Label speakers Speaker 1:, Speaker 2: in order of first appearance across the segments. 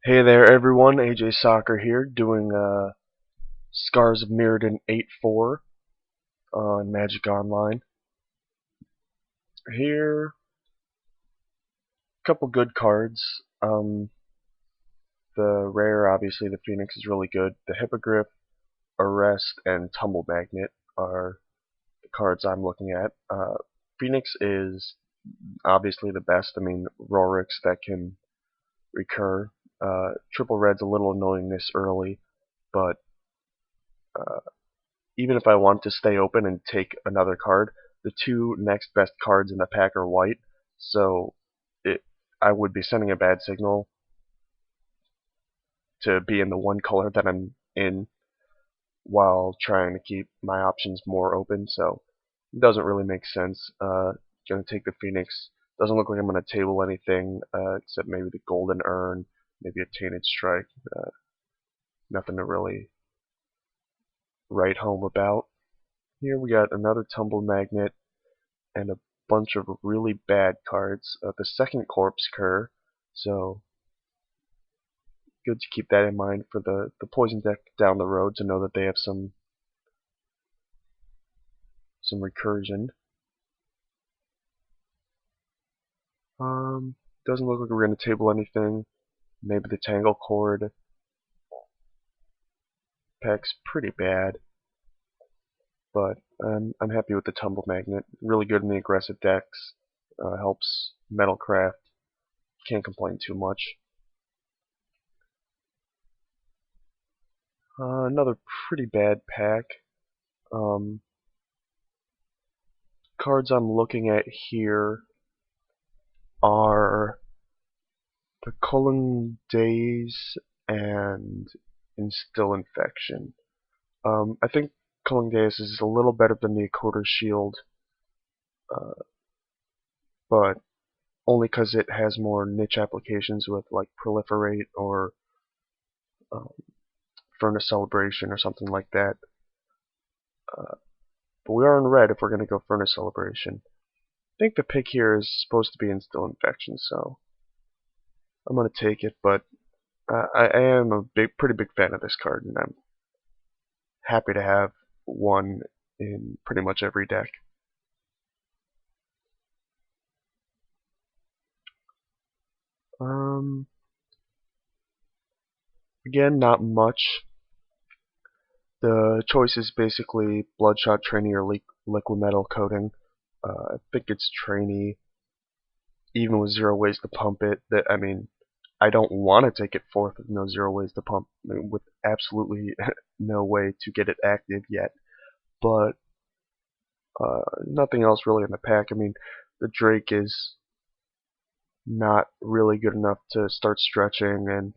Speaker 1: Hey there everyone, AJ Sacher here, doing Scars of Mirrodin 8.4 on Magic Online. Here, a couple good cards. The rare, obviously, the Phoenix is really good. The Hippogriff, Arrest, and Tumble Magnet are the cards I'm looking at. Phoenix is obviously the best. I mean, Rorix that can recur. Triple Red's a little annoying this early, but uh, even if I want to stay open and take another card, the two next best cards in the pack are white, so I would be sending a bad signal to be in the one color that I'm in while trying to keep my options more open, so it doesn't really make sense. Gonna take the Phoenix. Doesn't look like I'm gonna table anything except maybe the Golden Urn, maybe a Tainted Strike. Nothing to really write home about. Here we got another Tumble Magnet and a bunch of really bad cards. The second Corpse Cur, so good to keep that in mind for the poison deck down the road to know that they have some recursion. Doesn't look like we're going to table anything. Maybe the Tangle Cord. Pack's pretty bad, but I'm happy with the Tumble Magnet. Really good in the aggressive decks. Helps Metalcraft. Can't complain too much. Another pretty bad pack. Cards I'm looking at here are the Culling Days and Instill Infection. I think Culling Days is a little better than the Quarter Shield, but only because it has more niche applications with like Proliferate or Furnace Celebration or something like that. But we are in red if we're going to go Furnace Celebration. I think the pick here is supposed to be Instill Infection, so I'm going to take it, but I am a pretty big fan of this card, and I'm happy to have one in pretty much every deck. Again, not much. The choice is basically Bloodshot, Trainee, or Liquid Metal Coating. I think it's Trainee, even with 0 ways to pump it. I mean, I don't want to take it forth with no 0 ways to pump, with absolutely no way to get it active yet. But nothing else really in the pack. I mean, the Drake is not really good enough to start stretching, and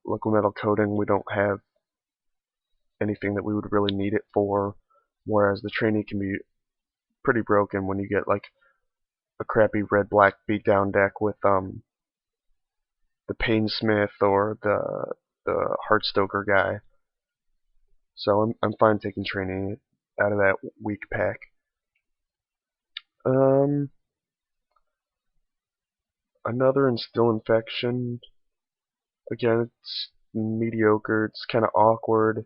Speaker 1: Liquid Metal Coating, we don't have anything that we would really need it for, whereas the Trainee can be pretty broken when you get like a crappy red-black beatdown deck with the Painsmith or the Heartstoker guy. So I'm fine taking Trainee out of that weak pack. Another Instill Infection. Again, it's mediocre. It's kind of awkward.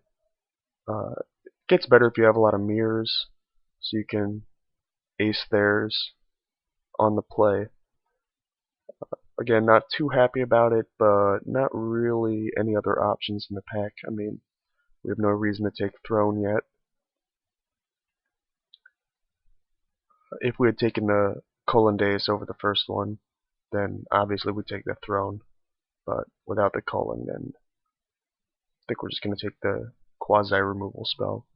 Speaker 1: It gets better if you have a lot of mirrors, so you can ace theirs on the play. Again, not too happy about it, but not really any other options in the pack. I mean, we have no reason to take Throne yet. If we had taken the Colandace over the first one, then obviously we'd take the Throne. But without the Culling, then I think we're just going to take the quasi-removal spell.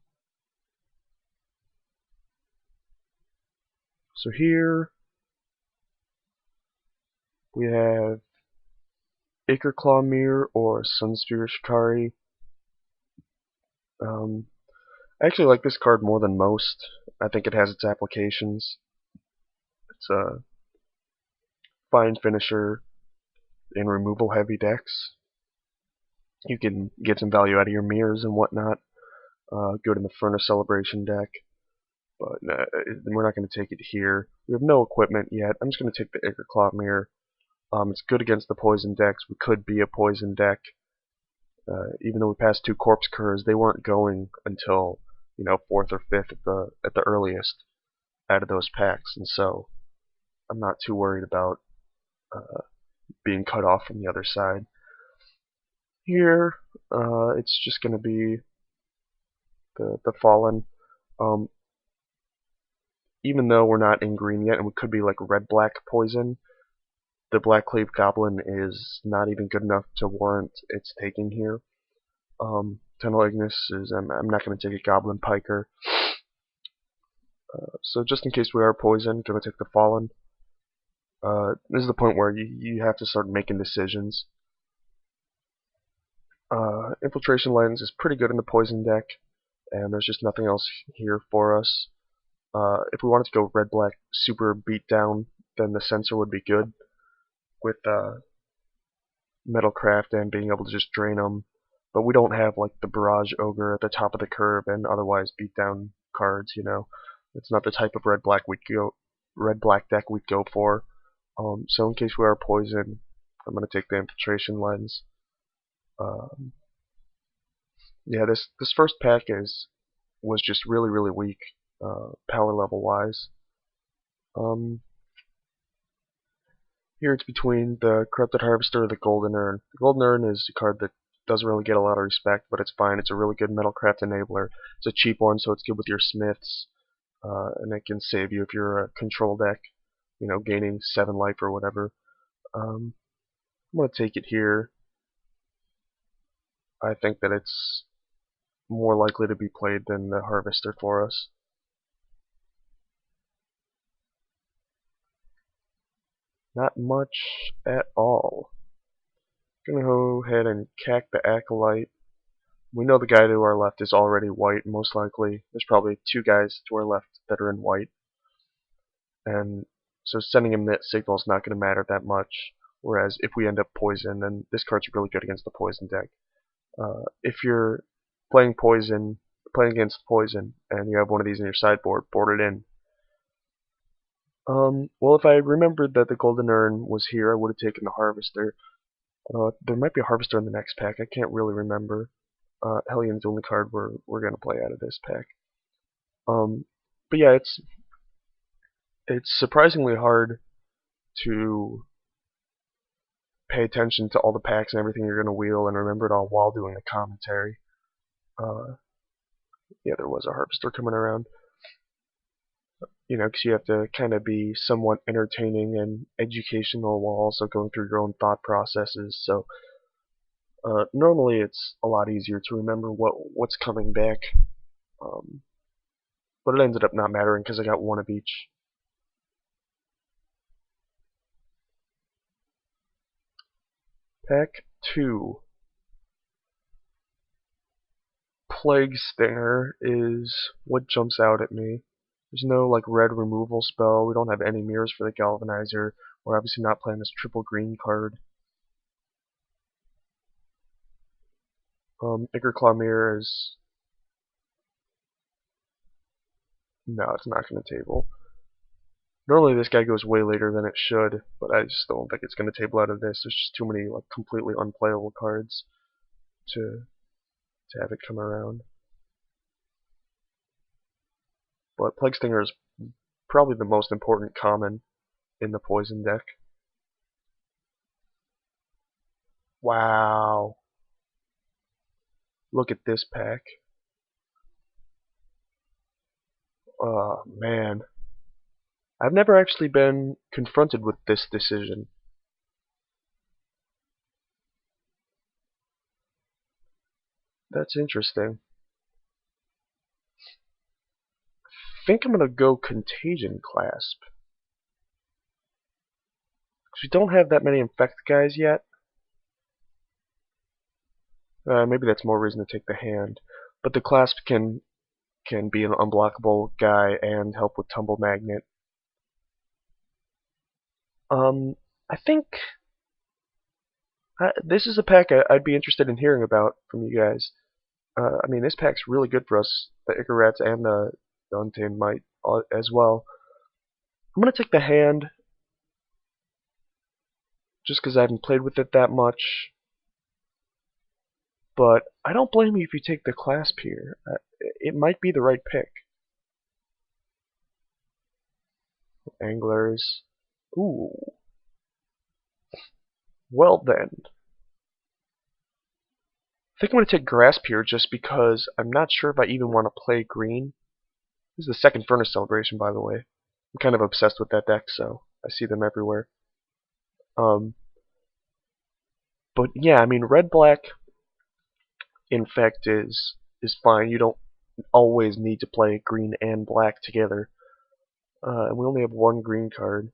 Speaker 1: So here we have Acreclaw Mirror or Sunsphere Shikari. I actually like this card more than most. I think it has its applications. It's a fine finisher in removal heavy decks. You can get some value out of your mirrors and whatnot. Good in the Furnace Celebration deck. But we're not going to take it here. We have no equipment yet. I'm just going to take the Acreclaw Mirror. It's good against the poison decks. We could be a poison deck. Even though we passed 2 corpse curs, they weren't going until, you know, 4th or 5th at the earliest out of those packs, and so I'm not too worried about being cut off from the other side. Here, it's just going to be the Fallen. Even though we're not in green yet, and we could be like red-black poison, the Black Cleave Goblin is not even good enough to warrant its taking here. Tunnel Ignis is, I'm not going to take a Goblin Piker. So just in case we are poisoned, going to take the Fallen. This is the point where you have to start making decisions. Infiltration Lens is pretty good in the poison deck, and there's just nothing else here for us. If we wanted to go red-black super beatdown, then the Censor would be good with Metalcraft and being able to just drain them. But we don't have like the Barrage Ogre at the top of the curve and otherwise beatdown cards. You know, it's not the type of red-black deck we'd go for. So in case we are poisoned, I'm going to take the Infiltration Lens. Yeah, this first pack was just really weak, power level wise. Here it's between the Corrupted Harvester or the Golden Urn. The Golden Urn is a card that doesn't really get a lot of respect, but it's fine. It's a really good Metalcraft enabler. It's a cheap one, so it's good with your Smiths, and it can save you if you're a control deck, you know, gaining 7 life or whatever. I'm going to take it here. I think that it's more likely to be played than the Harvester for us. Not much at all. Gonna go ahead and cack the Acolyte. We know the guy to our left is already white, most likely. There's probably 2 guys to our left that are in white. And so sending him that signal is not going to matter that much. Whereas if we end up poison, then this card's really good against the poison deck. If you're playing against poison, and you have one of these in your sideboard, board it in. Well, if I remembered that the Golden Urn was here, I would have taken the Harvester. There might be a Harvester in the next pack. I can't really remember. Hellion's the only card we're going to play out of this pack. But yeah, it's surprisingly hard to pay attention to all the packs and everything you're going to wheel and remember it all while doing the commentary. Yeah, there was a Harvester coming around. You know, because you have to kind of be somewhat entertaining and educational while also going through your own thought processes. So normally it's a lot easier to remember what's coming back, but it ended up not mattering because I got 1 of each. Pack 2. Plague Stinger is what jumps out at me. There's no like red removal spell. We don't have any mirrors for the Galvanizer. We're obviously not playing this triple green card. Ichorclaw Mirror is... No, it's not going to table. Normally this guy goes way later than it should, but I just don't think it's going to table out of this. There's just too many like completely unplayable cards to have it come around. But Plague Stinger is probably the most important common in the poison deck. Wow. Look at this pack. Oh, man. I've never actually been confronted with this decision. That's interesting. I think I'm going to go Contagion Clasp. Because we don't have that many Infect guys yet. Maybe that's more reason to take the hand. But the Clasp can be an unblockable guy and help with Tumble Magnet. I think this is a pack I'd be interested in hearing about from you guys. I mean, this pack's really good for us. The Ichorats and the Untamed might as well. I'm going to take the hand. just because I haven't played with it that much. But I don't blame you if you take the clasp here. It might be the right pick. Anglers. Ooh. Well then. I think I'm going to take Grasp here just because I'm not sure if I even want to play green. This is the second Furnace Celebration, by the way. I'm kind of obsessed with that deck, so I see them everywhere. But yeah, I mean, red-black Infect is fine. You don't always need to play green and black together. And we only have one green card.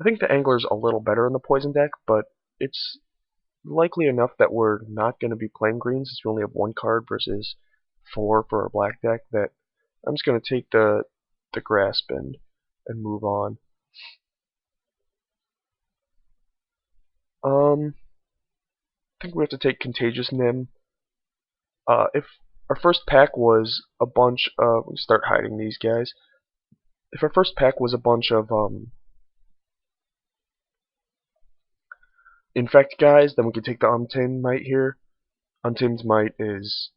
Speaker 1: I think the Angler's a little better in the poison deck, but it's likely enough that we're not going to be playing green since we only have one card versus 4 for our black deck that I'm just going to take the Grasp and move on. I think we have to take Contagious Nim. If our first pack was a bunch of... Let me start hiding these guys. If our first pack was a bunch of Infect guys, then we could take the Untamed Might here. Untamed Might is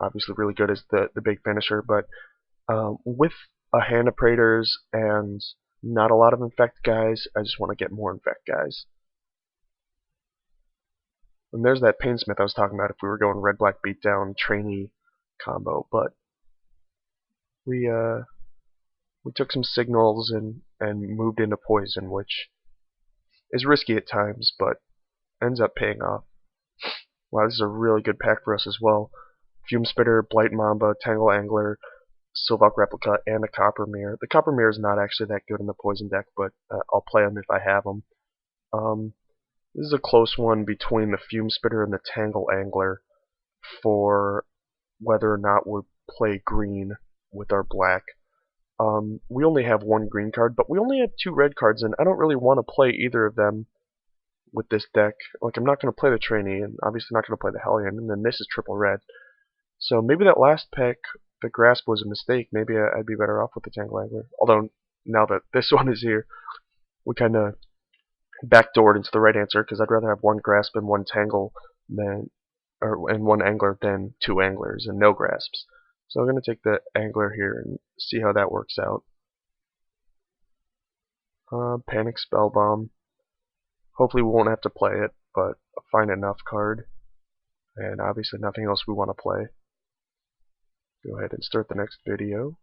Speaker 1: obviously really good as the big finisher, but with a hand of Praetors and not a lot of Infect guys, I just want to get more Infect guys. And there's that Painsmith I was talking about if we were going red-black beatdown trainee combo, but we took some signals and moved into poison, which is risky at times, but ends up paying off. Wow, this is a really good pack for us as well. Fume Spitter, Blight Mamba, Tangle Angler, Sylvok Replica, and a Copper Mirror. The Copper Mirror is not actually that good in the poison deck, but I'll play them if I have them. This is a close one between the Fume Spitter and the Tangle Angler for whether or not we play green with our black. We only have one green card, but we only have 2 red cards, and I don't really want to play either of them with this deck. Like, I'm not going to play the Trainee, and obviously not going to play the Hellion, and then this is triple red. So maybe that last pick, the Grasp, was a mistake. Maybe I'd be better off with the Tangle Angler. Although, now that this one is here, we kind of backdoored into the right answer, because I'd rather have one Grasp and one Tangle and one Angler than 2 Anglers and no Grasps. So I'm going to take the Angler here and see how that works out. Panic Spellbomb. Hopefully we won't have to play it, but a fine enough card. And obviously nothing else we want to play. Go ahead and start the next video.